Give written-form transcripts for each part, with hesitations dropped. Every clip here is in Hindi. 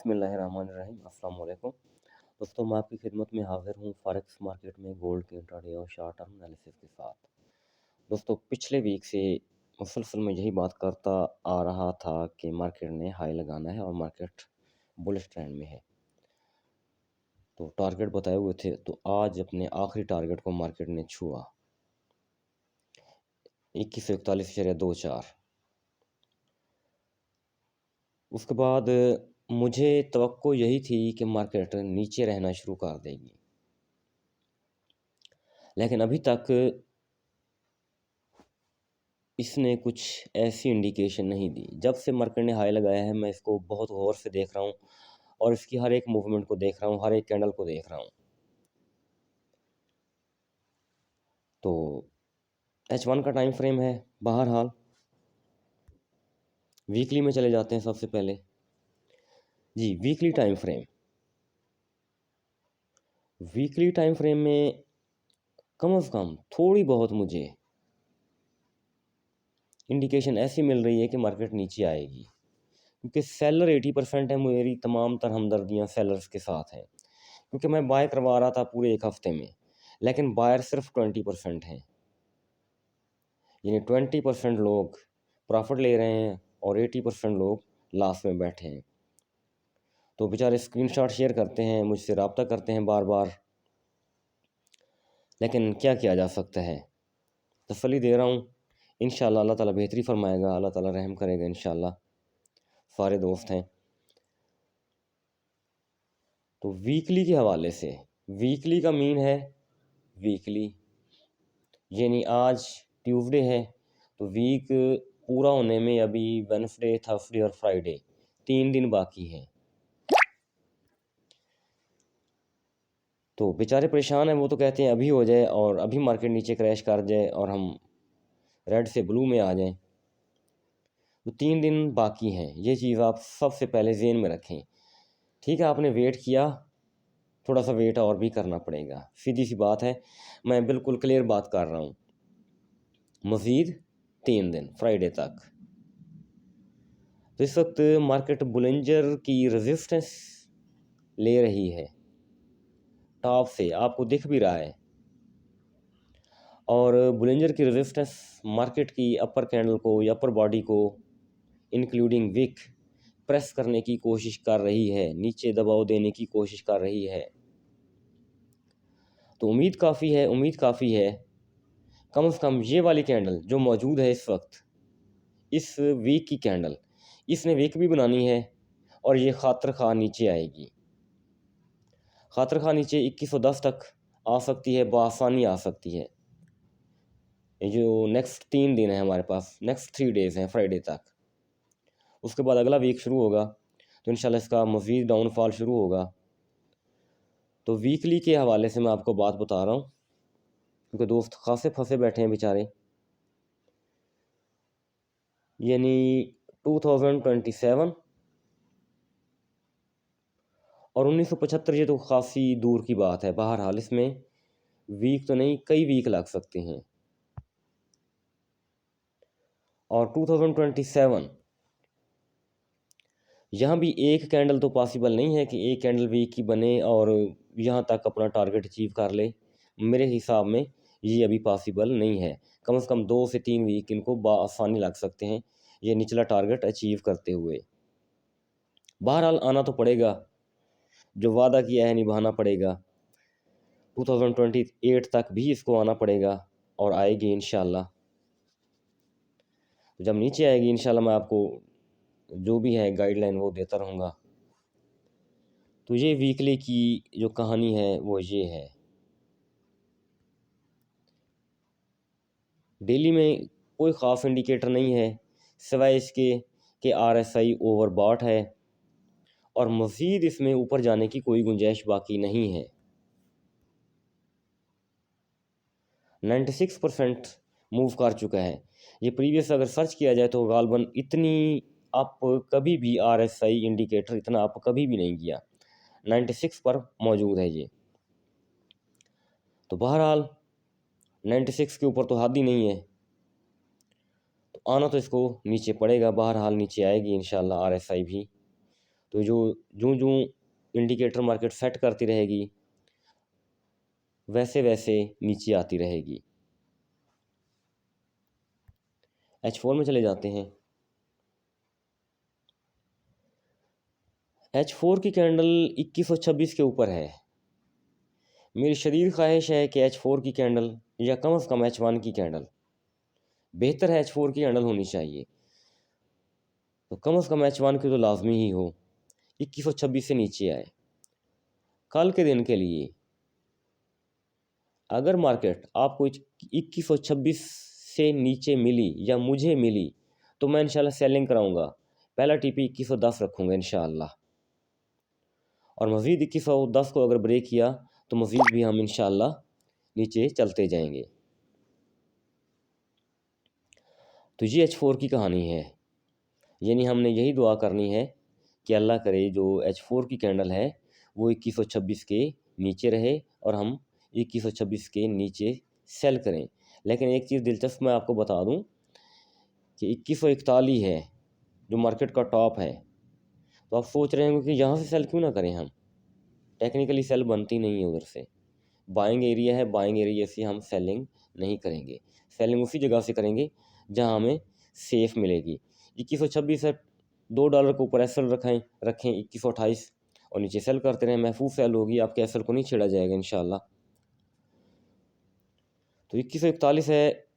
बिस्मिल्लाहिर्रहमानिर्रहीम। अस्सलाम वालेकुम दोस्तों, मैं आपकी खिदमत में हाजिर हूँ फॉरेक्स मार्केट में गोल्ड के इंट्राडे और शॉर्ट टर्म एनालिसिस के साथ। दोस्तों, पिछले वीक से मुसलसल मैं यही बात करता आ रहा था कि मार्केट ने हाई लगाना है और मार्केट बुलिश ट्रेंड में है, तो टारगेट बताए हुए थे। तो आज अपने आखिरी टारगेट को मार्केट ने छुआ 2141.24। उसके बाद मुझे तवक्को यही थी कि मार्केट नीचे रहना शुरू कर देगी, लेकिन अभी तक इसने कुछ ऐसी इंडिकेशन नहीं दी। जब से मार्केट ने हाई लगाया है मैं इसको बहुत गौर से देख रहा हूँ और इसकी हर एक मूवमेंट को देख रहा हूँ, हर एक कैंडल को देख रहा हूँ। तो H1 का टाइम फ्रेम है। बहरहाल वीकली में चले जाते हैं सबसे पहले। जी, वीकली टाइम फ्रेम में कम से कम थोड़ी बहुत मुझे इंडिकेशन ऐसी मिल रही है कि मार्केट नीचे आएगी, क्योंकि सेलर 80% है। मेरी तमाम तर हमदर्दियाँ सेलर्स के साथ हैं, क्योंकि मैं बाय करवा रहा था पूरे एक हफ्ते में, लेकिन बायर सिर्फ 20% हैं। यानी 20% लोग प्रॉफिट ले रहे हैं और 80% लोग लॉस में बैठे हैं। तो बेचारे स्क्रीनशॉट शेयर करते हैं, मुझसे रब्ता करते हैं बार बार, लेकिन क्या किया जा सकता है। तसल्ली दे रहा हूँ, इंशाल्लाह अल्लाह ताला बेहतरी फरमाएगा, अल्लाह ताला रहम करेगा इंशाल्लाह। सारे दोस्त हैं। तो वीकली के हवाले से, वीकली का मीन है वीकली, यानी आज ट्यूसडे है तो वीक पूरा होने में अभी वेडनेसडे, थर्सडे और फ्राइडे 3 दिन बाकी हैं। तो बेचारे परेशान हैं, वो तो कहते हैं अभी हो जाए और अभी मार्केट नीचे क्रैश कर जाए और हम रेड से ब्लू में आ जाएं। तो 3 दिन बाकी हैं, ये चीज़ आप सबसे पहले ज़हन में रखें। ठीक है, आपने वेट किया, थोड़ा सा वेट और भी करना पड़ेगा, सीधी सी बात है। मैं बिल्कुल क्लियर बात कर रहा हूँ। मज़ीद 3 दिन फ्राइडे तक। तो इस वक्त मार्केट बुलिंजर की रेजिस्टेंस ले रही है टॉप से, आपको दिख भी रहा है। और बुलिंजर की रेजिस्टेंस मार्केट की अपर कैंडल को या अपर बॉडी को इंक्लूडिंग विक प्रेस करने की कोशिश कर रही है, नीचे दबाव देने की कोशिश कर रही है। तो उम्मीद काफ़ी है कम से कम ये वाली कैंडल जो मौजूद है इस वक्त, इस वीक की कैंडल, इसने वीक भी बनानी है और ये खातर खा नीचे आएगी। खातर खा नीचे 2110 तक आ सकती है, बआसानी आ सकती है। ये जो नेक्स्ट 3 दिन है हमारे पास, नेक्स्ट 3 डेज़ हैं फ्राइडे तक। उसके बाद अगला वीक शुरू होगा तो इंशाल्लाह इसका मज़ीद डाउनफॉल शुरू होगा। तो वीकली के हवाले से मैं आपको बात बता रहा हूँ, क्योंकि दोस्त खासे फंसे बैठे हैं बेचारे। यानी 2027 और 1975, ये तो खासी दूर की बात है। बहरहाल इसमें वीक तो नहीं, कई वीक लग सकते हैं। और 2027 यहाँ भी एक कैंडल तो पॉसिबल नहीं है कि एक कैंडल वीक की बने और यहाँ तक अपना टारगेट अचीव कर ले। मेरे हिसाब में ये अभी पॉसिबल नहीं है। कम से कम 2 से 3 वीक इनको बआसानी लग सकते हैं ये निचला टारगेट अचीव करते हुए। बहरहाल आना तो पड़ेगा, जो वादा किया है निभाना पड़ेगा। 2028 तक भी इसको आना पड़ेगा और आएगी इंशाल्लाह। जब नीचे आएगी इंशाल्लाह मैं आपको जो भी है गाइडलाइन वो देता रहूँगा। तो ये वीकली की जो कहानी है वो ये है। डेली में कोई ख़ास इंडिकेटर नहीं है सिवाय इसके कि RSI ओवरबॉट है और मज़ीद इसमें ऊपर जाने की कोई गुंजाइश बाकी नहीं है। 96% मूव कर चुका है। ये प्रीवियस अगर सर्च किया जाए तो गालबन इतनी अप कभी भी RSI इंडिकेटर इतना अप कभी भी नहीं किया। 96 पर मौजूद है ये। तो बहरहाल 96 के ऊपर तो हद ही नहीं है, तो आना तो इसको नीचे पड़ेगा। बहरहाल नीचे आएगी इंशाल्लाह RSI भी। तो जो जो इंडिकेटर मार्केट सेट करती रहेगी वैसे वैसे नीचे आती रहेगी। H4 में चले जाते हैं। H4 की कैंडल 2126 के ऊपर है। मेरी शदीद ख्वाहिश है कि H4 की कैंडल या कम से कम H1 की कैंडल, बेहतर है H4 की कैंडल होनी चाहिए, तो कम से कम H1 की तो लाजमी ही हो, 2126 से नीचे आए। कल के दिन के लिए अगर मार्केट आपको 2126 से नीचे मिली या मुझे मिली तो मैं इंशाल्लाह सेलिंग कराऊंगा। पहला टीपी 2110 रखूंगा इंशाल्लाह, और मज़ीद 2110 को अगर ब्रेक किया तो मज़ीद भी हम इंशाल्लाह नीचे चलते जाएंगे। तो ये H4 की कहानी है। यानी हमने यही दुआ करनी है कि अल्लाह करे जो H4 की कैंडल है वो 2126 के नीचे रहे और हम 2126 के नीचे सेल करें। लेकिन एक चीज़ दिलचस्प मैं आपको बता दूं कि 2141 है जो मार्केट का टॉप है, तो आप सोच रहे होंगे कि यहाँ से सेल क्यों ना करें हम। टेक्निकली सेल बनती नहीं है उधर से, बाइंग एरिया है, बाइंग एरिया से हम सेलिंग नहीं करेंगे। सेलिंग उसी जगह से करेंगे जहाँ हमें सेफ मिलेगी। 2126 है, $2 के ऊपर एसएल रखें 2128 और नीचे सेल करते रहें, महफूज सेल होगी, आपके एसएल को नहीं छेड़ा जाएगा इंशाल्लाह। तो 2141 है।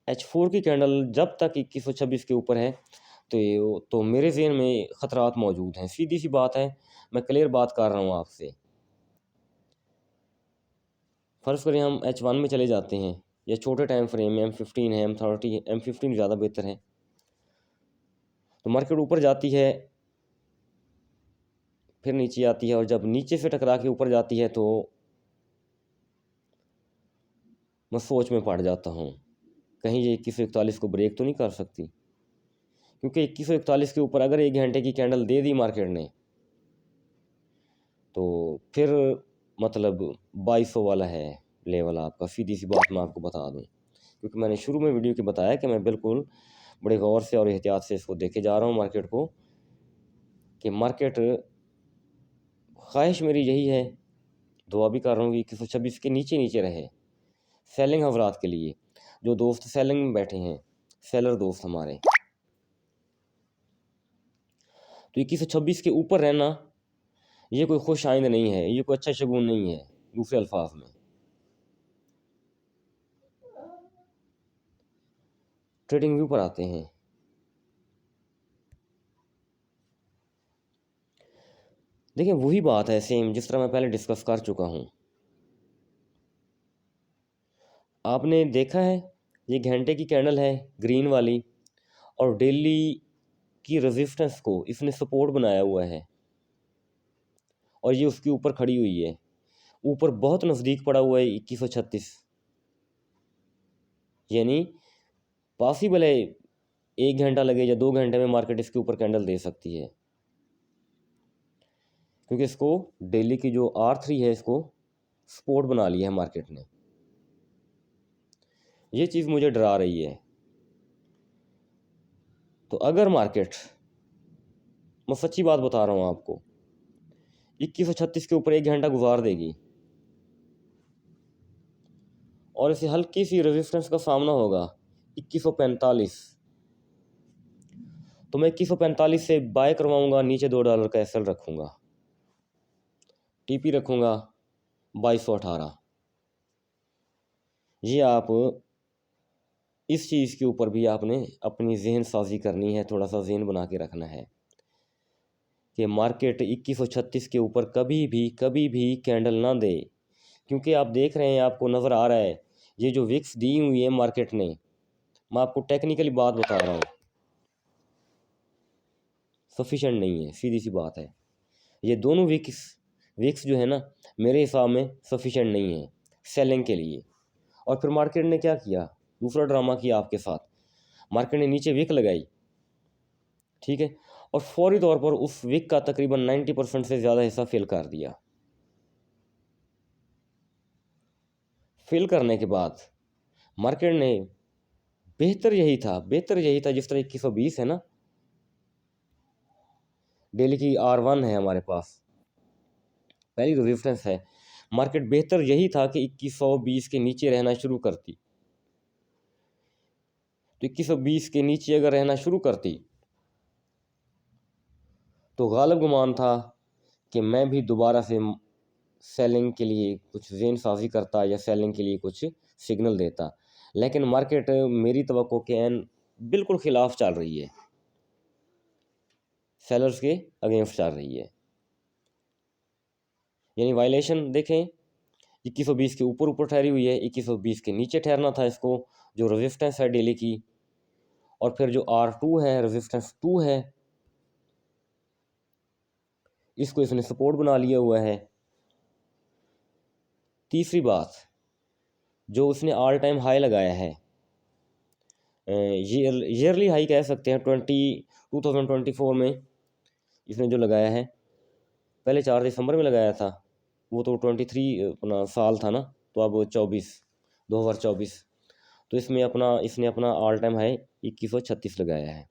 H4 की कैंडल जब तक 2126 के ऊपर है तो मेरे ज़हन में ख़तरात मौजूद हैं। सीधी सी बात है, मैं क्लियर बात कर रहा हूँ आपसे। फ़र्ज़ करें हम H1 में चले जाते हैं या छोटे टाइम फ्रेम में M15 है, M30 है, M15 ज़्यादा बेहतर है। तो मार्केट ऊपर जाती है, फिर नीचे आती है, और जब नीचे से टकरा के ऊपर जाती है तो मैं सोच में पड़ जाता हूँ कहीं ये 2141 को ब्रेक तो नहीं कर सकती, क्योंकि 2141 के ऊपर अगर 1 घंटे की कैंडल दे दी मार्केट ने तो फिर मतलब 2200 वाला है लेवल आपका। सीधी सी बात मैं आपको बता दूं, क्योंकि मैंने शुरू में वीडियो के बताया कि मैं बिल्कुल बड़े गौर से और एहतियात से इसको देखे जा रहा हूँ मार्केट को, कि मार्केट, ख्वाहिश मेरी यही है, दुआ भी कर रहा हूँ कि 2126 के नीचे नीचे रहे। सेलिंग हजरात के लिए, जो दोस्त सेलिंग में बैठे हैं, सेलर दोस्त हमारे, तो 2126 के ऊपर रहना ये कोई खुश आइंद नहीं है, ये कोई अच्छा शगुन नहीं है। दूसरे अल्फाज में ट्रेडिंग व्यू पर आते हैं। देखिए वही बात है सेम जिस तरह मैं पहले डिस्कस कर चुका हूँ। आपने देखा है ये घंटे की कैंडल है ग्रीन वाली, और डेली की रेजिस्टेंस को इसने सपोर्ट बनाया हुआ है और ये उसके ऊपर खड़ी हुई है, ऊपर बहुत नज़दीक पड़ा हुआ है 2136। यानी पॉसिबल है 1 घंटा लगे या 2 घंटे में मार्केट इसके ऊपर कैंडल दे सकती है, क्योंकि इसको डेली की जो R3 है इसको सपोर्ट बना लिया है मार्केट ने। ये चीज़ मुझे डरा रही है। तो अगर मार्केट, मैं सच्ची बात बता रहा हूँ आपको, 2136 के ऊपर 1 घंटा गुजार देगी और इसे हल्की सी रेजिस्टेंस का सामना होगा 2145, तो मैं 2145 से बाय करवाऊंगा, नीचे $2 का एसएल रखूंगा, टीपी रखूंगा 2218। ये आप इस चीज़ के ऊपर भी आपने अपनी जहन साजी करनी है, थोड़ा सा जहन बना के रखना है कि मार्केट 2136 के ऊपर कभी भी कैंडल ना दे। क्योंकि आप देख रहे हैं, आपको नज़र आ रहा है, ये जो विक्स दी हुई है मार्केट ने, मैं आपको टेक्निकली बात बता रहा हूँ, सफिशेंट नहीं है। सीधी सी बात है, ये दोनों विक्स जो है ना, मेरे हिसाब में सफिशेंट नहीं है सेलिंग के लिए। और फिर मार्केट ने क्या किया, दूसरा ड्रामा किया आपके साथ। मार्केट ने नीचे विक लगाई, ठीक है, और फौरी तौर पर उस विक का तकरीबन 90% से ज़्यादा हिस्सा फिल कर दिया। फिल करने के बाद मार्केट ने, बेहतर यही था जिस तरह 2120 है ना, डेली की R1 है हमारे पास, पहली रेजिस्टेंस है। मार्केट बेहतर यही था कि 2120 के नीचे रहना शुरू करती, तो 2120 के नीचे अगर रहना शुरू करती तो गालिब गुमान था कि मैं भी दोबारा से सेलिंग के लिए कुछ ज़ेन साज़ी करता या सेलिंग के लिए कुछ सिग्नल देता, लेकिन मार्केट मेरी तवक्को के एन बिल्कुल ख़िलाफ़ चल रही है, सेलर्स के अगेंस्ट चल रही है। यानी वायलेशन देखें 2120 के ऊपर ठहरी हुई है, 2120 के नीचे ठहरना था इसको, जो रेजिस्टेंस है डेली की, और फिर जो R2 है, रेजिस्टेंस 2 है, इसको इसने सपोर्ट बना लिया हुआ है। तीसरी बात, जो उसने ऑल टाइम हाई लगाया है, ईयरली हाई कह सकते हैं, 2024 में इसने जो लगाया है, पहले 4 दिसंबर में लगाया था, वो तो 23 अपना साल था ना, तो अब 2024, तो इसने अपना ऑल टाइम हाई 2136 लगाया है।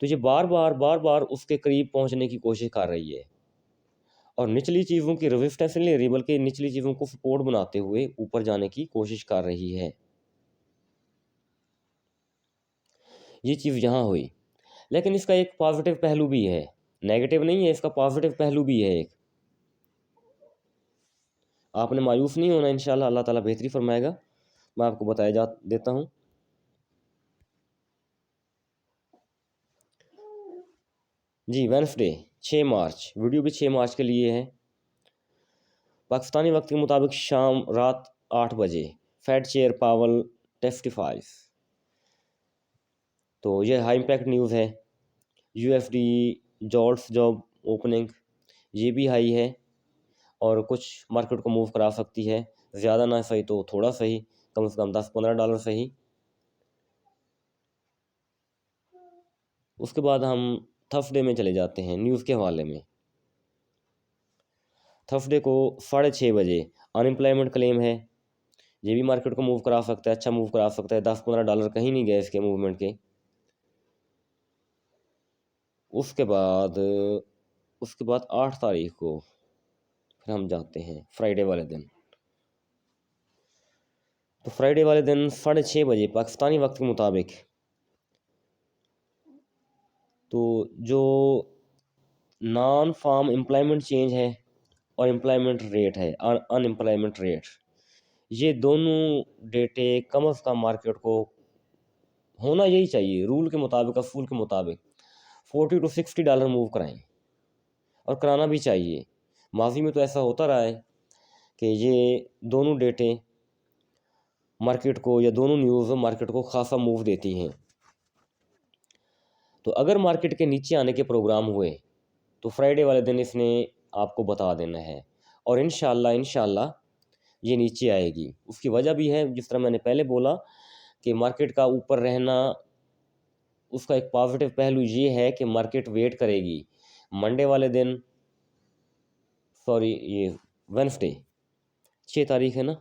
तो ये बार बार उसके करीब पहुंचने की कोशिश कर रही है, और निचली चीज़ों की रेजिस्टेंस नहीं ले रही, बल्कि निचली चीज़ों को सपोर्ट बनाते हुए ऊपर जाने की कोशिश कर रही है। ये चीज़ यहाँ हुई, लेकिन इसका एक पॉजिटिव पहलू भी है, नेगेटिव नहीं है, इसका पॉजिटिव पहलू भी है एक। आपने मायूस नहीं होना, इंशाल्लाह अल्लाह ताला बेहतरी फरमाएगा। मैं आपको बताया देता हूँ। जी, वेडनेसडे 6 मार्च, वीडियो भी 6 मार्च के लिए है। पाकिस्तानी वक्त के मुताबिक रात 8 बजे फेड चेयर पावल टेस्टिफाइज। तो ये हाई इम्पैक्ट न्यूज़ है। USD जॉल्ट्स जॉब ओपनिंग, ये भी हाई है और कुछ मार्केट को मूव करा सकती है, ज़्यादा ना सही तो थोड़ा सही, कम से कम $10-15 सही। उसके बाद हम थर्सडे में चले जाते हैं न्यूज़ के हवाले में। थर्सडे को 6:30 बजे अनएम्प्लॉयमेंट क्लेम है, ये भी मार्केट को मूव करा सकता है, अच्छा मूव करा सकता है, $10-15 कहीं नहीं गए इसके मूवमेंट के। उसके बाद 8 तारीख को फिर हम जाते हैं फ्राइडे वाले दिन। तो फ्राइडे वाले दिन 6:30 बजे पाकिस्तानी वक्त के मुताबिक, तो जो नॉन फार्म एम्प्लॉयमेंट चेंज है और एम्प्लॉयमेंट रेट है, अनएम्प्लॉयमेंट रेट, ये दोनों डेटे कम अज़ कम मार्केट को होना यही चाहिए, रूल के मुताबिक, असूल के मुताबिक $40 to $60 मूव कराएं, और कराना भी चाहिए। माजी में तो ऐसा होता रहा है कि ये दोनों डेटें मार्केट को, या दोनों न्यूज़ मार्केट को खासा मूव देती हैं। तो अगर मार्केट के नीचे आने के प्रोग्राम हुए तो फ्राइडे वाले दिन इसने आपको बता देना है, और इंशाल्लाह ये नीचे आएगी। उसकी वजह भी है, जिस तरह मैंने पहले बोला कि मार्केट का ऊपर रहना, उसका एक पॉजिटिव पहलू ये है कि मार्केट वेट करेगी मंडे वाले दिन, सॉरी ये वेडनेसडे 6 तारीख है ना,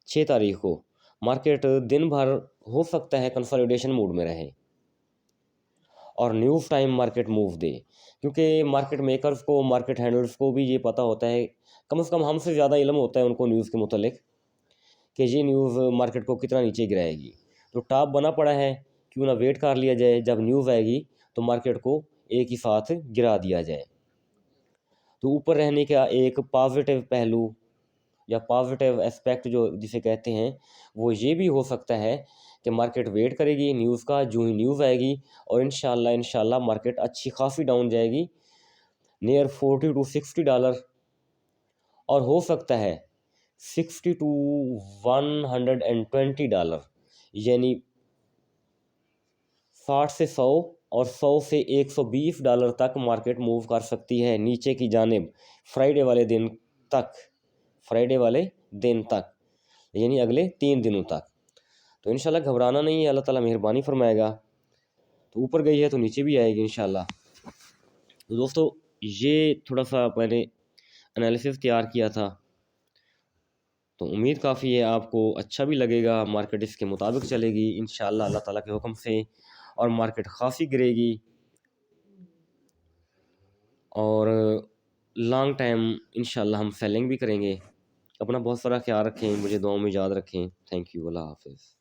6 तारीख को मार्केट दिन भर हो सकता है कंसोलिडेशन मूड में रहे और न्यूज़ टाइम मार्केट मूव दे, क्योंकि मार्केट मेकर्स को, मार्केट हैंडलर्स को भी ये पता होता है, कम से कम हमसे ज़्यादा इल्म होता है उनको न्यूज़ के मुतल्लिक, कि ये न्यूज़ मार्केट को कितना नीचे गिराएगी। तो टॉप बना पड़ा है, क्यों ना वेट कर लिया जाए, जब न्यूज़ आएगी तो मार्केट को एक ही साथ गिरा दिया जाए। तो ऊपर रहने का एक पॉजिटिव पहलू या पॉजिटिव एस्पेक्ट जो जिसे कहते हैं, वो ये भी हो सकता है कि मार्केट वेट करेगी न्यूज़ का, जो ही न्यूज़ आएगी, और इंशाल्लाह मार्केट अच्छी खासी डाउन जाएगी नियर $40 to $60, और हो सकता है $60 to $120, यानी 60 से 100 और 100 से $120 तक मार्केट मूव कर सकती है नीचे की जानिब फ्राइडे वाले दिन तक, फ्राइडे वाले दिन तक, यानी अगले 3 दिनों तक। तो इंशाल्लाह घबराना नहीं है, अल्लाह ताला मेहरबानी फरमाएगा। तो ऊपर गई है तो नीचे भी आएगी इंशाल्लाह। तो दोस्तों, ये थोड़ा सा मैंने एनालिसिस तैयार किया था, तो उम्मीद काफ़ी है आपको अच्छा भी लगेगा। मार्केट इसके मुताबिक चलेगी इंशाल्लाह अल्लाह ताला के हुक्म से, और मार्केट खासी गिरेगी। और लॉन्ग टाइम इंशाल्लाह हम सेलिंग भी करेंगे। अपना बहुत सारा ख्याल रखें, मुझे दुआओं में याद रखें। थैंक यू, अल्लाह हाफ़िज़।